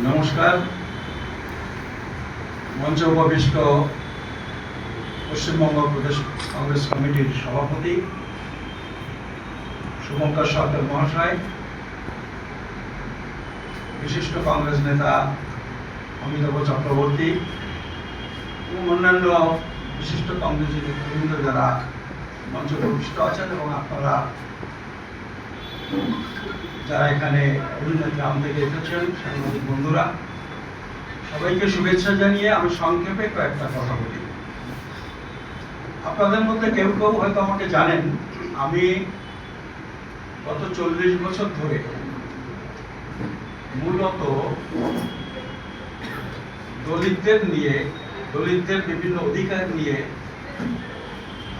নমস্কার। মঞ্চে উপবিষ্ট পশ্চিমবঙ্গ প্রদেশ কংগ্রেস কমিটির সভাপতি শুভঙ্কর সরকার মহাশয়, বিশিষ্ট কংগ্রেস নেতা অমিতাভ চক্রবর্তী এবং অন্যান্য বিশিষ্ট কংগ্রেসী নেতৃবৃন্দ যারা মঞ্চে উপবিষ্ট আছেন এবং আপনারা যারা এখানে বিভিন্ন গ্রাম থেকে এসেছেন, সাংবাদিক বন্ধুরা, সবাইকে শুভেচ্ছা জানিয়ে আমি সংক্ষেপে কয়েকটা কথা বলি। আপনাদের মধ্যে কেউ কেউ হয়তো আমাকে জানেন, আমি গত 40 বছর ধরে মূলত দলিতদের বিভিন্ন অধিকার নিয়ে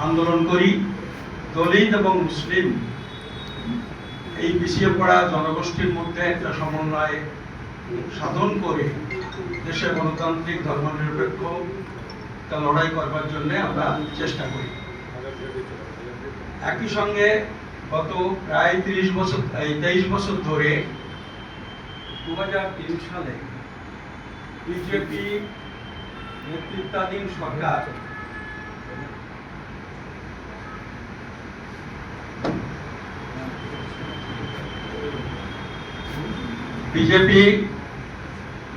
আন্দোলন করি। দলিত এবং মুসলিম এই পিছিয়ে পড়া জনগোষ্ঠীর মধ্যে একটা সমন্বয় সাধন করে দেশে গণতান্ত্রিক ধর্মনিরপেক্ষ লড়াই করবার জন্য আমরা চেষ্টা করি। একই সঙ্গে গত প্রায় 23 বছর ধরে 2003 সালে বিজেপি নেতৃত্বাধীন সরকার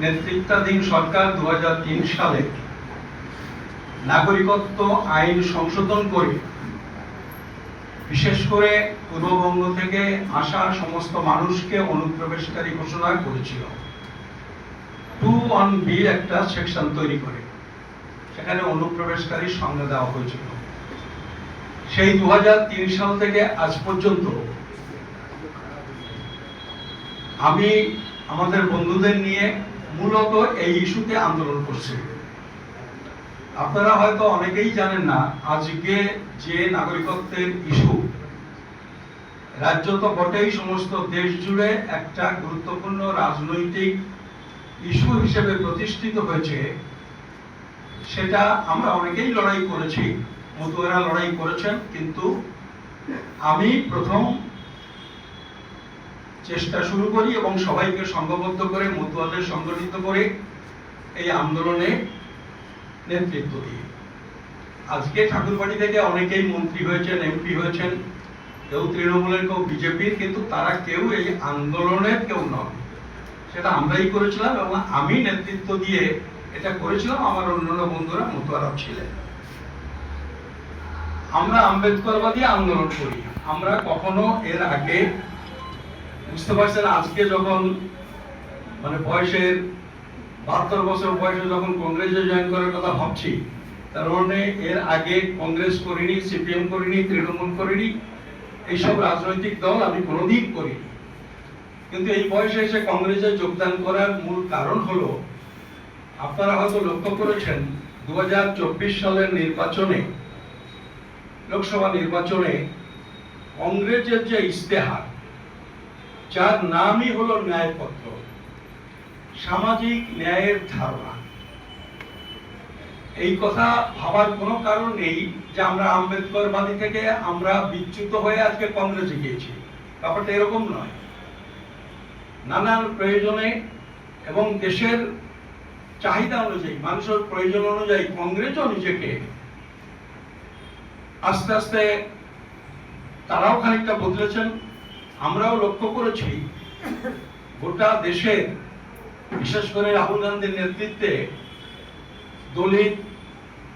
নেতৃত্বাধীন সরকার 2003 সালে নাগরিকত্ব আইন সংশোধন করে বিশেষ করে পূর্ববঙ্গ থেকে আসা সমস্ত মানুষকে অনুপ্রবেশকারী ঘোষণা করেছিল। 21B একটা সেকশন তৈরি করে সেখানে অনুপ্রবেশকারীর সংজ্ঞা দেওয়া হয়েছিল। সেই 2003 সাল থেকে আজ পর্যন্ত আমি আমাদের বন্ধুদের নিয়ে মূলত এই ইস্যুতে আন্দোলন করছি। আপনারা হয়তো অনেকেই জানেন না, আজকে যে নাগরিকত্বের ইস্যু রাজ্য তো বটেই, সমস্ত দেশ জুড়ে একটা গুরুত্বপূর্ণ রাজনৈতিক ইস্যু হিসেবে প্রতিষ্ঠিত হয়েছে। সেটা আমরা অনেকেই লড়াই করেছি, মতুয়ারা লড়াই করেছেন, কিন্তু আমি প্রথম চেষ্টা শুরু করি এবং সবাইকে সংঘবদ্ধ করে মতুয়াদের সংগঠিত করে এই আন্দোলনে নেতৃত্ব দিই। আজকে ঠাকুরবাড়ি থেকে অনেকেই মন্ত্রী হয়েছেন, এমপি হয়েছেন, কেউ তৃণমূলের, কেউ বিজেপির, কিন্তু তারা কেউ এই আন্দোলনের কেউ নয়। সেটা আমরাই করেছিলাম এবং আমি নেতৃত্ব দিয়ে এটা করেছিলাম, আমার অন্যান্য বন্ধুরা মতুয়ারা ছিলেন। আমরা আম্বেদকরবাদী আন্দোলন করি। আমরা কখনো এর আগে, বুঝতে পারছেন, আজকে যখন বয়সের 72 বছর বয়সে যখন কংগ্রেসে জয়েন করার কথা ভাবছি, তার মানে এর আগে কংগ্রেস করিনি, সিপিএম করিনি, তৃণমূল করিনি, এইসব রাজনৈতিক দল আমি কোনোদিন করিনি। কিন্তু এই বয়সে এসে কংগ্রেসে যোগদান করার মূল কারণ হলো, আপনারা হয়তো লক্ষ্য করেছেন 2024 সালের নির্বাচনে, লোকসভা নির্বাচনে কংগ্রেসের যে ইস্তেহার, যার নামই হলো ন্যায়পত্র, সামাজিক ন্যায়ের ধারণা, এই কথা ভাবার কোনো কারণ নেই যে আমরা আম্বেদকরবাদী থেকে আমরা বিচ্যুত হয়ে আজকে কংগ্রেসে গিয়েছি। ব্যাপারটা এরকম নয়। নানান প্রয়োজনে এবং দেশের চাহিদা অনুযায়ী, মানুষের প্রয়োজন অনুযায়ী কংগ্রেসও নিজেকে আস্তে আস্তে তারাও খানিকটা বদলেছেন। আমরাও লক্ষ্য করেছি গোটা দেশের, বিশেষ করে রাহুল গান্ধীর নেতৃত্বে দলিত,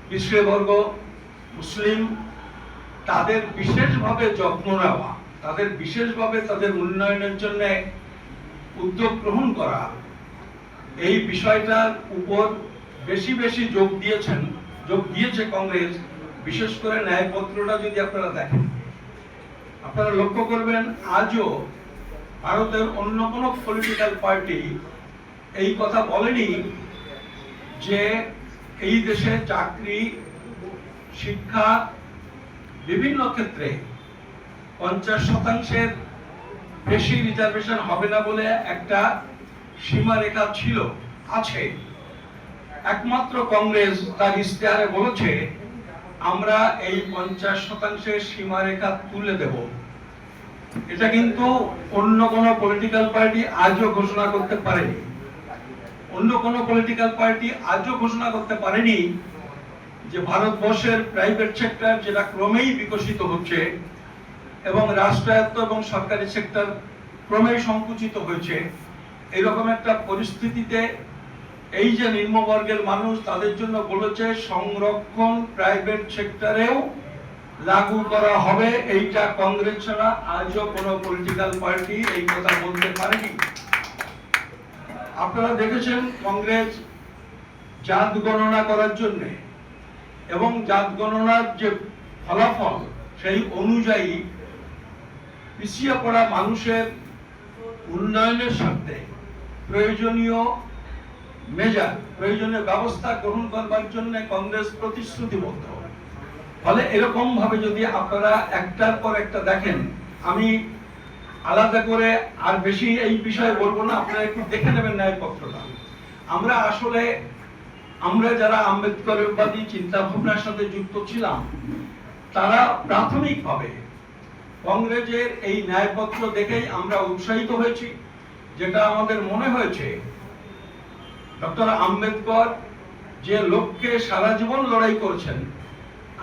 পিছিয়েবর্গ, মুসলিম, তাদের বিশেষভাবে যত্ন নেওয়া, তাদের বিশেষভাবে তাদের উন্নয়নের জন্য উদ্যোগ গ্রহণ করা, এই বিষয়টার উপর বেশি বেশি যোগ দিয়েছে কংগ্রেস। বিশেষ করে ন্যায়পত্রটা যদি আপনারা দেখেন, আপনারা লক্ষ্য করবেন আজও ভারতের অন্য কোনো পলিটিক্যাল পার্টি এই কথা বলেনি যে এই দেশে চাকরি, শিক্ষা, বিভিন্ন ক্ষেত্রে 50% বেশি রিজার্ভেশন হবে না বলে একটা সীমারেখা ছিল, আছে। একমাত্র কংগ্রেস তার ইশতেহারে বলেছে আমরা এই 50% সীমারেখা তুলে দেব। এটা কিন্তু অন্য কোনো পলিটিক্যাল পার্টি আজও ঘোষণা করতে পারেনি। অন্য কোনো পলিটিক্যাল পার্টি আজও ঘোষণা করতে পারেনি যে ভারতবর্ষের প্রাইভেট সেক্টর যেটা ক্রমেই বিকশিত হচ্ছে এবং রাষ্ট্রায়ত্ত এবং সরকারি সেক্টর ক্রমেই সংকুচিত হয়েছে, এইরকম একটা পরিস্থিতিতে এই যে নিম্নবর্গের মানুষ তাদের জন্য বলেছে সংরক্ষণ প্রাইভেট সেক্টরেও লাগু করা হবে, এইটা কংগ্রেস ছাড়া আজও কোনো পলিটিক্যাল পার্টি এই কথা বলতে পারেনি। আপনারা দেখেছেন কংগ্রেস জাত গণনা করার জন্য এবং জাত গণনার যে ফলাফল সেই অনুযায়ী পিছিয়ে পড়া মানুষের উন্নয়নের স্বার্থে প্রয়োজনীয় প্রয়োজনীয় ব্যবস্থা গ্রহণ করবার জন্য কংগ্রেস প্রতিশ্রুতিবদ্ধ। ফলে এরকম ভাবে যদি আপনারা একটার পর একটা দেখেন, আমি আলাদা করে আর বেশি এই বিষয়ে বলবো না, আপনারা একটু দেখে নেবেন ন্যায়পত্রটা। আমরা যারা আম্বেদকরবাদী চিন্তা ভাবনার সাথে যুক্ত ছিলাম তারা প্রাথমিকভাবে কংগ্রেসের এই ন্যায়পত্র দেখেই আমরা উৎসাহিত হয়েছি, যেটা আমাদের মনে হয়েছে ডক্টর আম্বেদকর যে লক্ষ্যে সারা জীবন লড়াই করেছেন,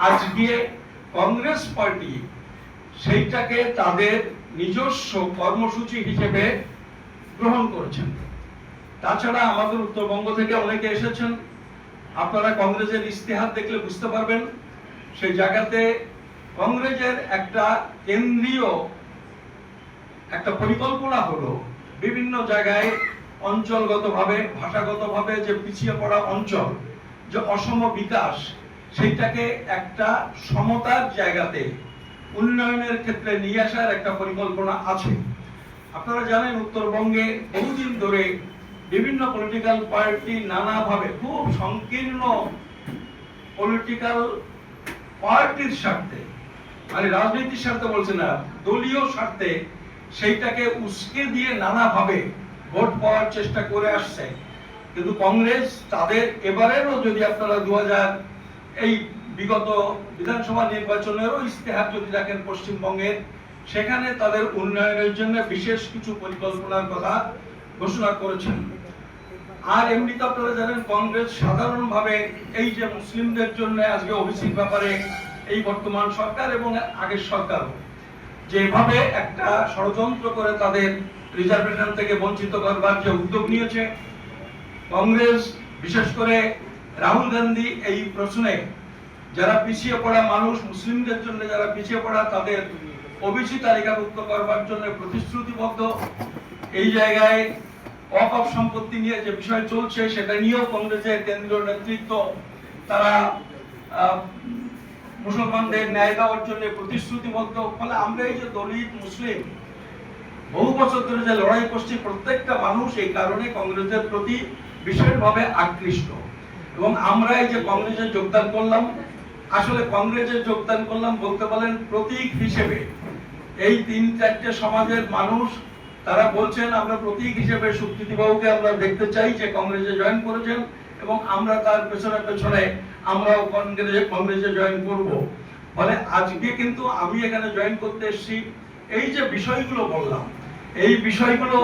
আজকে কংগ্রেস পার্টি সেইটাকে তাদের নিজস্ব কর্মসূচি হিসেবে গ্রহণ করেছেন। তাছাড়া আমাদের উত্তরবঙ্গ থেকে অনেকে এসেছেন, আপনারা কংগ্রেসের ইস্তেহার দেখলে বুঝতে পারবেন সেই জায়গাতে কংগ্রেসের একটা কেন্দ্রীয় একটা পরিকল্পনা হলো বিভিন্ন জায়গায় অঞ্চলগতভাবে ভাষাগতভাবে যে পিছিয়ে পড়া অঞ্চল, যে অসম বিকাশ, সেইটাকে একটা সমতার জায়গাতে উন্নয়নের ক্ষেত্রে নিয়ে আসার একটা পরিকল্পনা আছে। আপনারা জানেন উত্তরবঙ্গে বহুদিন ধরে বিভিন্ন পলিটিক্যাল পার্টি নানাভাবে খুব সংকীর্ণ পলিটিক্যাল পার্টির স্বার্থে, মানে রাজনীতির স্বার্থে বলছে না, দলীয় স্বার্থে সেইটাকে উস্কে দিয়ে নানাভাবে ভোট পাওয়ার চেষ্টা করে আসছে। কিন্তু কংগ্রেস তাদের এবারেরও যদি আপনারা 2000 এই বিগত বিধানসভা নির্বাচনেরও ইস্তেহার যদি দেখেন পশ্চিমবঙ্গের, সেখানে তাদের উন্নয়নের জন্য বিশেষ কিছু পরিকল্পনার কথা ঘোষণা করেছেন। আর এমনিতে আপনারা জানেন কংগ্রেস সাধারণভাবে এই যে মুসলিমদের জন্য আজকে ওবিসির ব্যাপারে এই বর্তমান সরকার এবং আগের সরকার যেভাবে একটা ষড়যন্ত্র করে তাদের রিজার্ভেশন থেকে বঞ্চিত করবার যে উদ্যোগ নিয়েছে, কংগ্রেস বিশেষ করে রাহুল গান্ধী এই প্রশ্নে যারা পিছিয়ে পড়া মানুষ, মুসলিমদের জন্য যারা পিছিয়ে পড়া তাদের ওবিসি তালিকাভুক্ত করবার জন্য প্রতিশ্রুতিবদ্ধ। এই জায়গায় ওয়াকফ সম্পত্তি নিয়ে যে বিষয় চলছে সেটা নিয়েও কংগ্রেসের কেন্দ্রীয় নেতৃত্ব তারা মুসলমানদের ন্যায় দেওয়ার জন্য প্রতিশ্রুতিবদ্ধ। ফলে আমরা এই যে দলিত মুসলিম বহু বছর ধরে যে লড়াই করছি, প্রত্যেকটা মানুষ এই কারণে কংগ্রেসের প্রতি বিশেষভাবে আকৃষ্ট। এবং আমরা এই যে কংগ্রেসে যোগদান করলাম, আসলে কংগ্রেসে যোগদান করলাম বলতে পারেন প্রতীক হিসেবে। এই 3-4টে সমাজের মানুষ তারা বলছেন আমরা প্রতীক হিসেবে সুপ্রীতি বাবুকে আমরা দেখতে চাই যে কংগ্রেসে জয়েন করেছেন এবং আমরা তার পেছনে পেছনে আমরাও কংগ্রেসে জয়েন করব। ফলে আজকে কিন্তু আমি এখানে জয়েন করতে এসেছি, এই যে বিষয়গুলো বললাম এই বিষয়গুলো